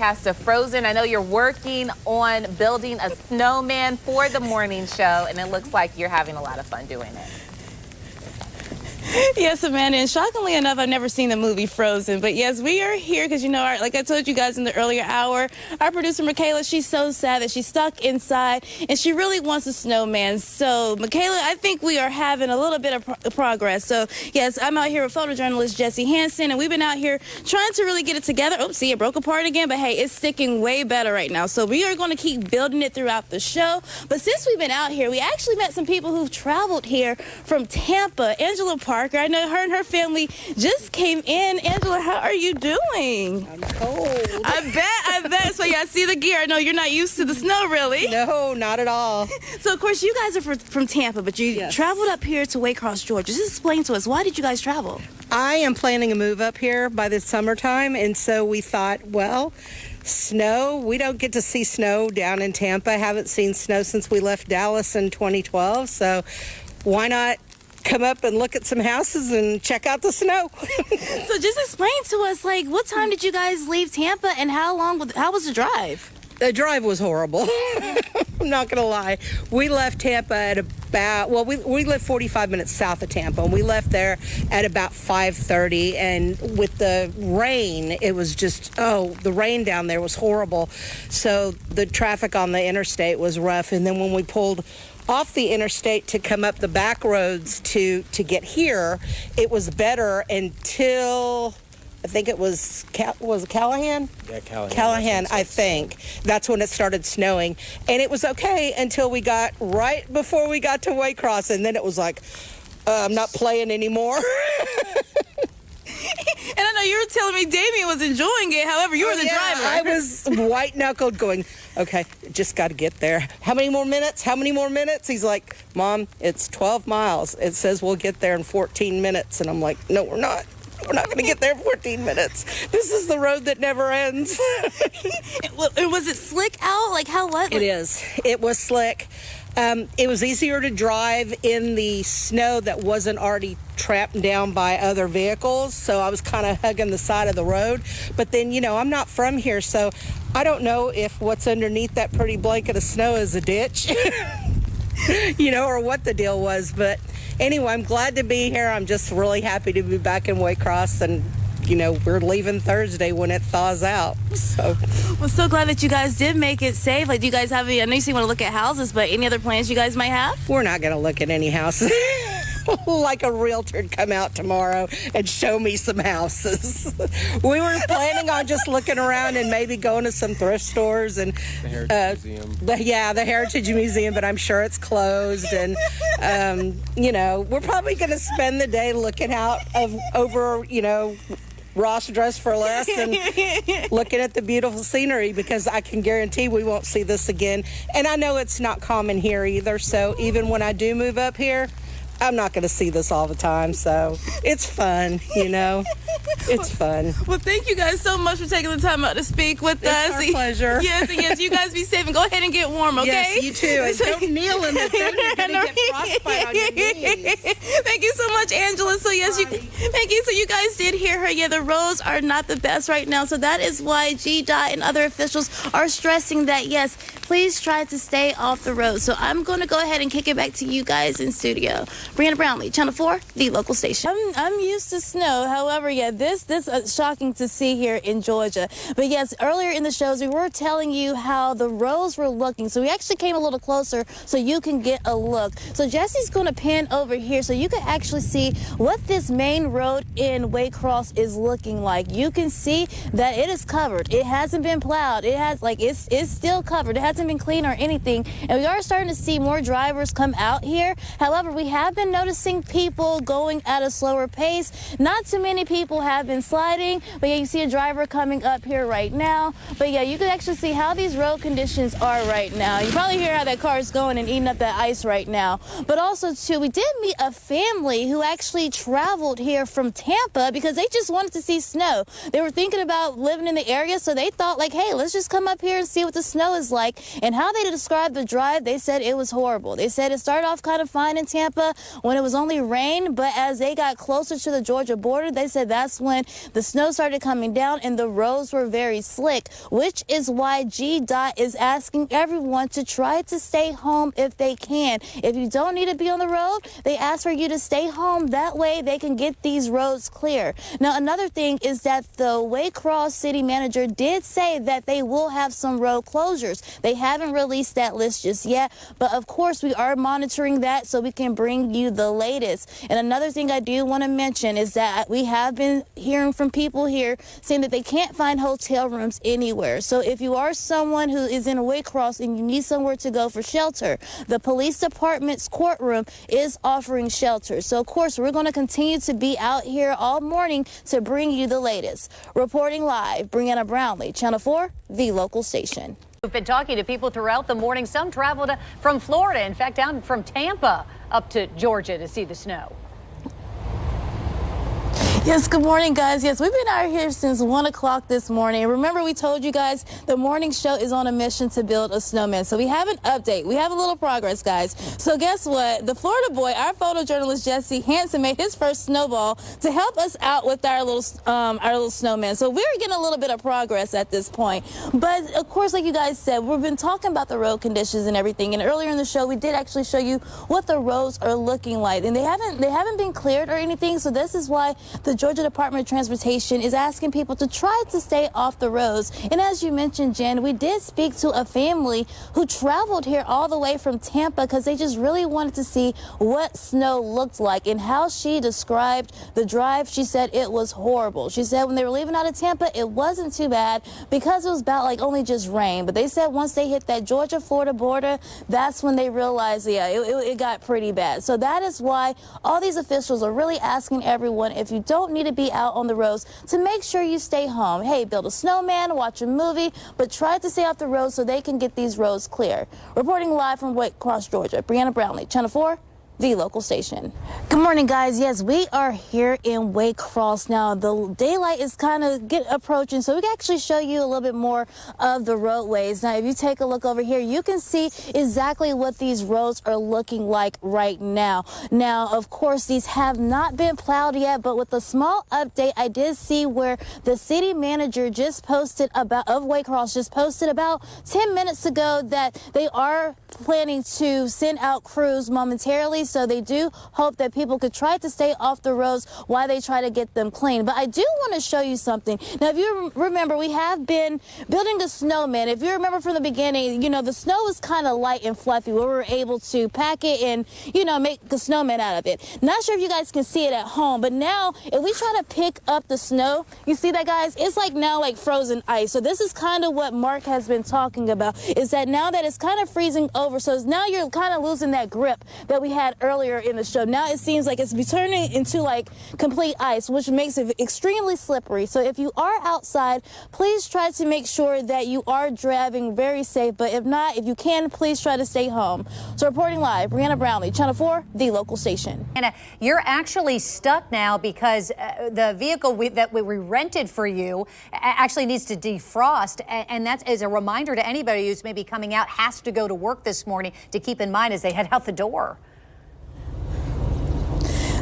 Cast of Frozen. I know you're working on building a snowman for the morning show, and it looks like you're having a lot of fun doing it. Yes, Amanda, and shockingly enough, I've never seen the movie Frozen, but yes, we are here because, like I told you guys in the earlier hour, our producer, Michaela, she's so sad that she's stuck inside, and she really wants a snowman. So, Michaela, I think we are having a little bit of progress. So, yes, I'm out here with photojournalist Jesse Hansen, and we've been out here trying to really get it together. Oh, see, it broke apart again, but hey, it's sticking way better right now. So, we are going to keep building it throughout the show. But since we've been out here, we actually met some people who've traveled here from Tampa. Angela Parker, I know her and her family just came in. Angela, how are you doing? I'm cold. I bet. So, yeah, I see the gear. I know you're not used to the snow, really. No, not at all. So, of course, you guys are from Tampa, but you traveled up here to Waycross, Georgia. Just explain to us, why did you guys travel? I am planning a move up here by the summertime, and so we thought, well, snow, we don't get to see snow down in Tampa. Haven't seen snow since we left Dallas in 2012, so why not come up and look at some houses and check out the snow? So just explain to us, like, what time did you guys leave Tampa, and how was the drive? The drive was horrible. I'm not going to lie. We left Tampa at about, well, we live 45 minutes south of Tampa, and we left there at about 5:30, and with the rain, it was just, the rain down there was horrible. So the traffic on the interstate was rough, and then when we pulled off the interstate to come up the back roads to get here, it was better until I think it was Callahan? Yeah, Callahan. Callahan, I think. That's when it started snowing. And it was okay until we got right before we got to Waycross, and then it was like, I'm not playing anymore. And I know you were telling me Damien was enjoying it. However, you were the driver. I was white-knuckled going, okay, just got to get there. How many more minutes? How many more minutes? He's like, Mom, it's 12 miles. It says we'll get there in 14 minutes. And I'm like, no, we're not. We're not going to get there in 14 minutes. This is the road that never ends. Was it slick out? Like, how what? It is. It was slick. It was easier to drive in the snow that wasn't already trapped down by other vehicles, so I was kind of hugging the side of the road. But then, I'm not from here, so I don't know if what's underneath that pretty blanket of snow is a ditch, or what the deal was. But anyway, I'm glad to be here. I'm just really happy to be back in Waycross, and we're leaving Thursday when it thaws out. So, we're so glad that you guys did make it safe. Like, do you guys have I know you say you want to look at houses, but any other plans you guys might have? We're not going to look at any houses. Like a realtor to come out tomorrow and show me some houses. We were planning on just looking around and maybe going to some thrift stores and the Heritage Museum. The Heritage Museum, but I'm sure it's closed. And we're probably going to spend the day looking out over Ross Dress for Less and looking at the beautiful scenery, because I can guarantee we won't see this again. And I know it's not common here either, so even when I do move up here, I'm not going to see this all the time, so it's fun, It's fun. Well, thank you guys so much for taking the time out to speak with us. It's our pleasure. Yes, you guys be safe and go ahead and get warm, okay? Yes, you too. And don't kneel in the thing. You're going to get frostbite on your knees. Thank you so much, Angela. So, yes, thank you. So, you guys did hear her. Yeah, the roads are not the best right now, so that is why GDOT and other officials are stressing that, yes, please try to stay off the road. So, I'm going to go ahead and kick it back to you guys in studio. Brianna Brownlee, Channel 4, the local station. I'm used to snow. However, yeah, this is shocking to see here in Georgia. But yes, earlier in the shows, we were telling you how the roads were looking. So we actually came a little closer so you can get a look. So Jesse's going to pan over here so you can actually see what this main road in Waycross is looking like. You can see that it is covered. It hasn't been plowed. It's still covered. It hasn't been cleaned or anything. And we are starting to see more drivers come out here. However, we have been noticing people going at a slower pace. Not too many people have been sliding, but yeah, you see a driver coming up here right now. But yeah, you can actually see how these road conditions are right now. You probably hear how that car is going and eating up that ice right now. But also, too, we did meet a family who actually traveled here from Tampa because they just wanted to see snow. They were thinking about living in the area, so they thought, like, hey, let's just come up here and see what the snow is like. And how they described the drive, they said it was horrible. They said it started off kind of fine in Tampa, when it was only rain, but as they got closer to the Georgia border, they said that's when the snow started coming down and the roads were very slick, which is why GDOT is asking everyone to try to stay home if they can. If you don't need to be on the road, they ask for you to stay home. That way they can get these roads clear. Now, another thing is that the Waycross city manager did say that they will have some road closures. They haven't released that list just yet, but of course we are monitoring that so we can bring you the latest. And another thing I do want to mention is that we have been hearing from people here saying that they can't find hotel rooms anywhere. So if you are someone who is in a Waycross and you need somewhere to go for shelter, the police department's courtroom is offering shelter. So of course we're going to continue to be out here all morning to bring you the latest. Reporting live, Brianna Brownlee, Channel 4, the local station. We've been talking to people throughout the morning. Some traveled from Florida, in fact, down from Tampa up to Georgia to see the snow. Yes, good morning, guys. Yes, we've been out here since 1 o'clock this morning. Remember, we told you guys the morning show is on a mission to build a snowman. So we have an update. We have a little progress, guys. So guess what? The Florida boy, our photojournalist Jesse Hansen, made his first snowball to help us out with our little snowman. So we're getting a little bit of progress at this point. But of course, like you guys said, we've been talking about the road conditions and everything. And earlier in the show, we did actually show you what the roads are looking like, and they haven't been cleared or anything. So this is why the Georgia Department of Transportation is asking people to try to stay off the roads. And as you mentioned, Jen, we did speak to a family who traveled here all the way from Tampa because they just really wanted to see what snow looked like, and how she described the drive. She said it was horrible. She said when they were leaving out of Tampa, it wasn't too bad because it was about like only just rain. But they said once they hit that Georgia-Florida border, that's when they realized, yeah, it got pretty bad. So that is why all these officials are really asking everyone, if you don't need to be out on the roads, to make sure you stay home. Hey, build a snowman, watch a movie, but try to stay off the road so they can get these roads clear. Reporting live from Waycross, Georgia, Brianna Brownlee, Channel 4, the local station. Good morning, guys. Yes, we are here in Waycross now. The daylight is kind of approaching, so we can actually show you a little bit more of the roadways. Now, if you take a look over here, you can see exactly what these roads are looking like right now. Now, of course, these have not been plowed yet, but with a small update, I did see where the city manager just posted of Waycross just posted about 10 minutes ago that they are planning to send out crews momentarily. So they do hope that people could try to stay off the roads while they try to get them clean. But I do want to show you something. Now, if you remember, we have been building the snowman. If you remember from the beginning, you know, the snow was kind of light and fluffy. We were able to pack it and, you know, make the snowman out of it. Not sure if you guys can see it at home, but now if we try to pick up the snow, you see that, guys? It's like now like frozen ice. So this is kind of what Mark has been talking about, is that now that it's kind of freezing over, so now you're kind of losing that grip that we had earlier in the show. Now it seems like it's turning into like complete ice, which makes it extremely slippery. So if you are outside, please try to make sure that you are driving very safe. But if not, if you can, please try to stay home. So reporting live, Brianna Brownlee, Channel 4, the local station. And you're actually stuck now because the vehicle that we rented for you actually needs to defrost. And that is a reminder to anybody who's maybe coming out, has to go to work this morning, to keep in mind as they head out the door.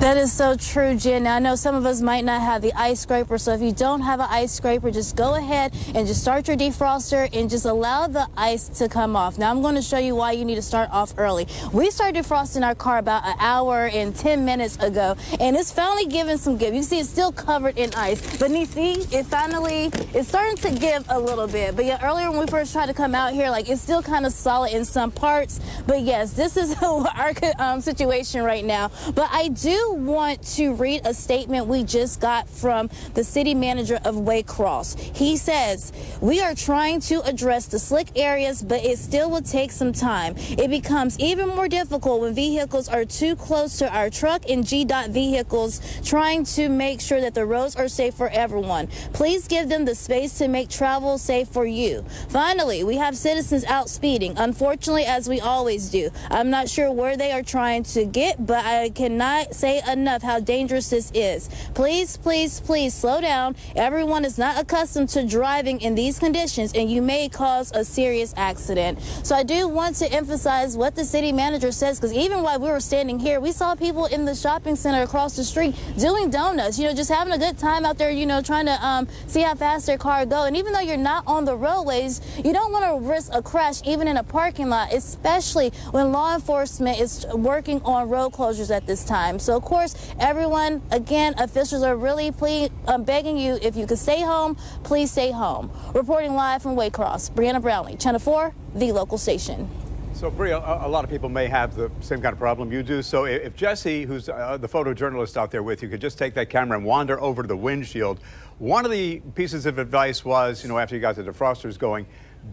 That is so true, Jen. Now, I know some of us might not have the ice scraper, so if you don't have an ice scraper, just go ahead and just start your defroster and just allow the ice to come off. Now, I'm going to show you why you need to start off early. We started defrosting our car about an hour and 10 minutes ago, and it's finally giving some give. You can see it's still covered in ice, but you see, it's starting to give a little bit. But yeah, earlier when we first tried to come out here, like, it's still kind of solid in some parts. But yes, this is our situation right now. But I do want to read a statement we just got from the city manager of Waycross. He says, "We are trying to address the slick areas, but it still will take some time. It becomes even more difficult when vehicles are too close to our truck and GDOT vehicles, trying to make sure that the roads are safe for everyone. Please give them the space to make travel safe for you." Finally, we have citizens out speeding, unfortunately, as we always do. I'm not sure where they are trying to get, but I cannot say say enough how dangerous this is. Please, please, please slow down. Everyone is not accustomed to driving in these conditions, and you may cause a serious accident. So I do want to emphasize what the city manager says, because even while we were standing here, we saw people in the shopping center across the street doing donuts, just having a good time out there, trying to see how fast their car go. And even though you're not on the roadways, you don't want to risk a crash even in a parking lot, especially when law enforcement is working on road closures at this time. So of course, everyone, again, officials are really begging you, if you could stay home, please stay home. Reporting live from Waycross, Brianna Brownlee, Channel 4, the local station. So, Bria, a lot of people may have the same kind of problem you do. So if Jesse, who's the photojournalist out there with you, could just take that camera and wander over to the windshield. One of the pieces of advice was, after you got the defrosters going,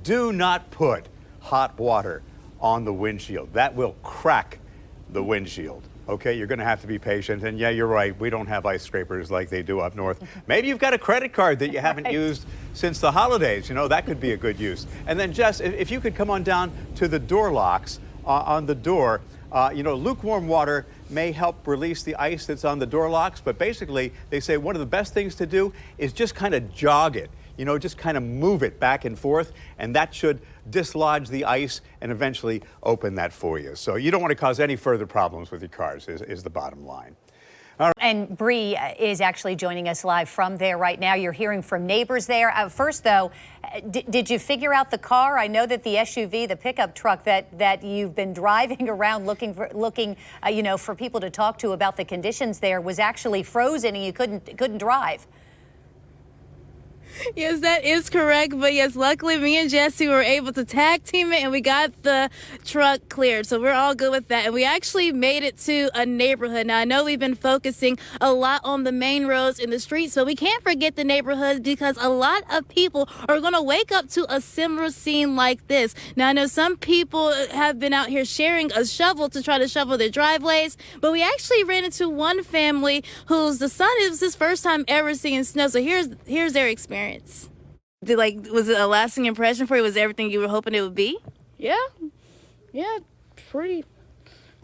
do not put hot water on the windshield. That will crack the windshield. Okay, you're going to have to be patient. And yeah, you're right. We don't have ice scrapers like they do up north. Maybe you've got a credit card that you haven't used since the holidays. That could be a good use. And then, Jess, if you could come on down to the door locks on the door. Lukewarm water may help release the ice that's on the door locks. But basically, they say one of the best things to do is just kind of jog it. Just kind of move it back and forth, and that should dislodge the ice and eventually open that for you. So you don't want to cause any further problems with your cars, is the bottom line. And Bree is actually joining us live from there right now. You're hearing from neighbors there. First, though, did you figure out the car? I know that the SUV, the pickup truck that you've been driving around looking for people to talk to about the conditions there was actually frozen and you couldn't drive. Yes, that is correct. But yes, luckily me and Jesse were able to tag team it and we got the truck cleared. So we're all good with that. And we actually made it to a neighborhood. Now, I know we've been focusing a lot on the main roads in the streets, but we can't forget the neighborhoods because a lot of people are going to wake up to a similar scene like this. Now, I know some people have been out here sharing a shovel to try to shovel their driveways, but we actually ran into one family whose the son, it was his first time ever seeing snow. So here's their experience. Was it a lasting impression for you? Was it everything you were hoping it would be? Yeah, pretty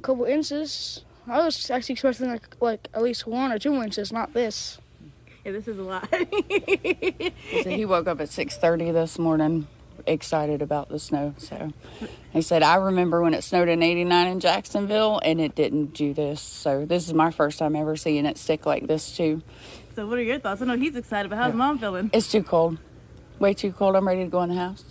couple inches. I was actually expecting like at least 1 or 2 inches, not this. Yeah, this is a lot. So he woke up at 6:30 this morning, excited about the snow. So he said, I remember when it snowed in '89 in Jacksonville, and it didn't do this. So this is my first time ever seeing it stick like this too. So what are your thoughts? I know he's excited, but how's Mom feeling? It's too cold. Way too cold. I'm ready to go in the house.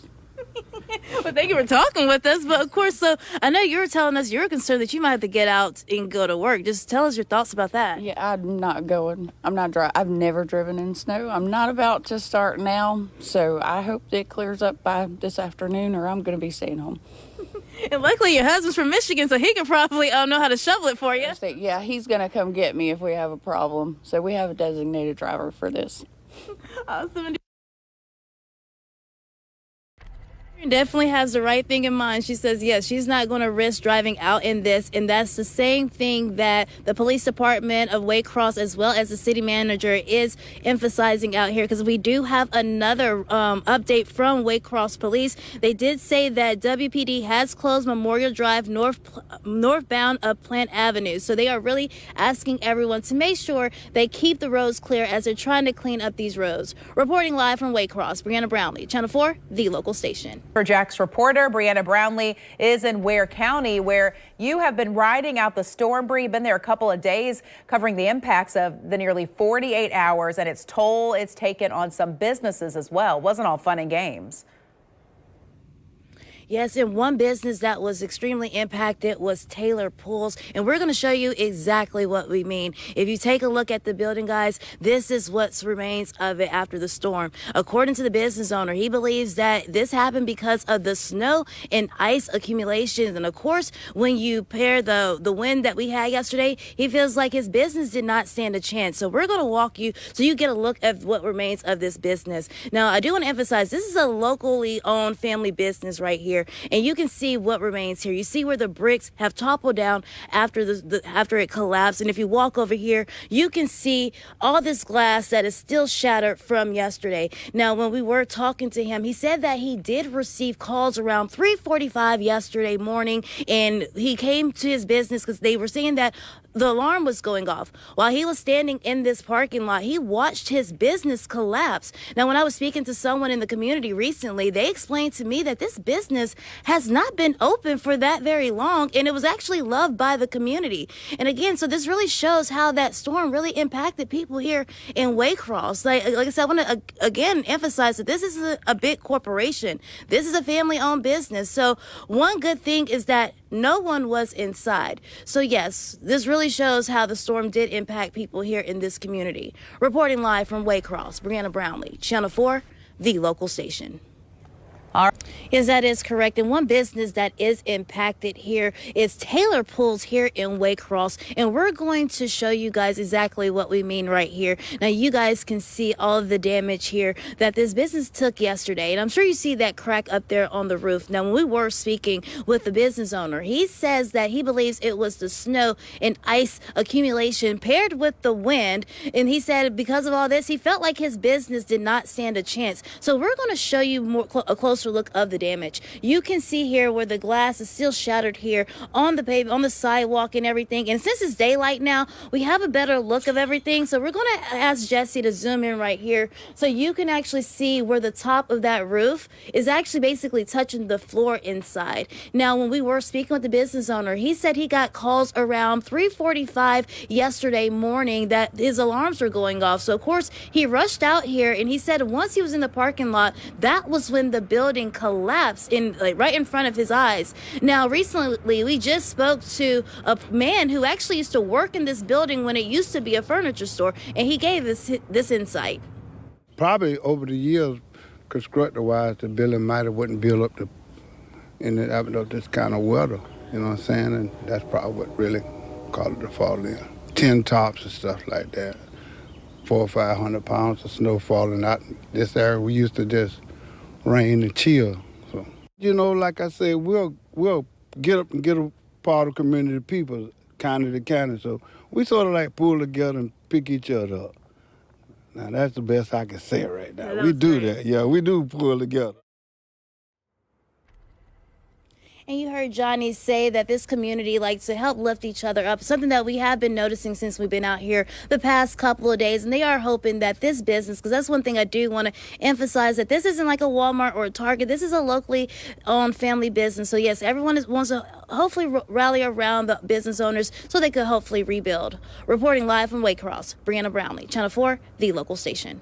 Well, thank you for talking with us. But of course, so I know you were telling us you're concerned that you might have to get out and go to work. Just tell us your thoughts about that. Yeah, I'm not going. I'm not driving. I've never driven in snow. I'm not about to start now. So I hope it clears up by this afternoon or I'm going to be staying home. And luckily your husband's from Michigan, so he could probably know how to shovel it for you. Yeah, he's going to come get me if we have a problem. So we have a designated driver for this. Awesome. Definitely has the right thing in mind. She says, yes, she's not going to risk driving out in this. And that's the same thing that the police department of Waycross, as well as the city manager, is emphasizing out here. Because we do have another update from Waycross police. They did say that WPD has closed Memorial Drive northbound of Plant Avenue. So they are really asking everyone to make sure they keep the roads clear as they're trying to clean up these roads. Reporting live from Waycross, Brianna Brownlee, Channel 4, the local station. For Jack's reporter, Brianna Brownlee is in Ware County, where you have been riding out the storm, Bree. Been there a couple of days, covering the impacts of the nearly 48 hours and its toll it's taken on some businesses as well. Wasn't all fun and games. Yes, and one business that was extremely impacted was Taylor Pools, and we're going to show you exactly what we mean. If you take a look at the building, guys, this is what remains of it after the storm. According to the business owner, he believes that this happened because of the snow and ice accumulations, and of course, when you pair the wind that we had yesterday, he feels like his business did not stand a chance. So we're going to walk you so you get a look at what remains of this business. Now, I do want to emphasize this is a locally owned family business right here. And you can see what remains here. You see where the bricks have toppled down after after it collapsed. And if you walk over here, you can see all this glass that is still shattered from yesterday. Now, when we were talking to him, he said that he did receive calls around 3:45 yesterday morning, and he came to his business because they were saying that the alarm was going off. While he was standing in this parking lot, he watched his business collapse. Now, when I was speaking to someone in the community recently, they explained to me that this business has not been open for that very long, and it was actually loved by the community. And again, so this really shows how that storm really impacted people here in Waycross. Like I said, I want to again emphasize that this is a big corporation. This is a family-owned business. So one good thing is that no one was inside. So yes, this really shows how the storm did impact people here in this community. Reporting live from Waycross, Brianna Brownlee, Channel 4, the local station. Yes, that is correct. And one business that is impacted here is Taylor Pools here in Waycross. And we're going to show you guys exactly what we mean right here. Now, you guys can see all of the damage here that this business took yesterday. And I'm sure you see that crack up there on the roof. Now, when we were speaking with the business owner, he says that he believes it was the snow and ice accumulation paired with the wind. And he said because of all this, he felt like his business did not stand a chance. So we're going to show you a closer look of the damage. You can see here where the glass is still shattered here on the pavement, on the sidewalk and everything. And since it's daylight now, we have a better look of everything. So we're going to ask Jesse to zoom in right here so you can actually see where the top of that roof is actually basically touching the floor inside. Now, when we were speaking with the business owner, he said he got calls around 3:45 yesterday morning that his alarms were going off. So of course he rushed out here, and he said once he was in the parking lot, that was when the building collapsed right in front of his eyes. Now, recently we just spoke to a man who actually used to work in this building when it used to be a furniture store, and he gave us this insight. Probably over the years, constructor-wise, the building might have wouldn't build up in this kind of weather. You know what I'm saying? And that's probably what really caused it to fall in. Tin tops and stuff like that. 400 or 500 pounds of snow falling out. This area we used to just rain and chill. So, you know, like I said, we'll get up and get a part of community people, county to county. So we sort of like pull together and pick each other up. Now that's the best I can say right now. Yeah, we do great. that. Yeah, we do pull together. And you heard Johnny say that this community likes to help lift each other up, something that we have been noticing since we've been out here the past couple of days. And they are hoping that this business, because that's one thing I do want to emphasize, that this isn't like a Walmart or a Target. This is a locally owned family business. So yes, everyone wants to hopefully rally around the business owners so they could hopefully rebuild. Reporting live from Waycross, Brianna Brownlee, Channel 4, the local station.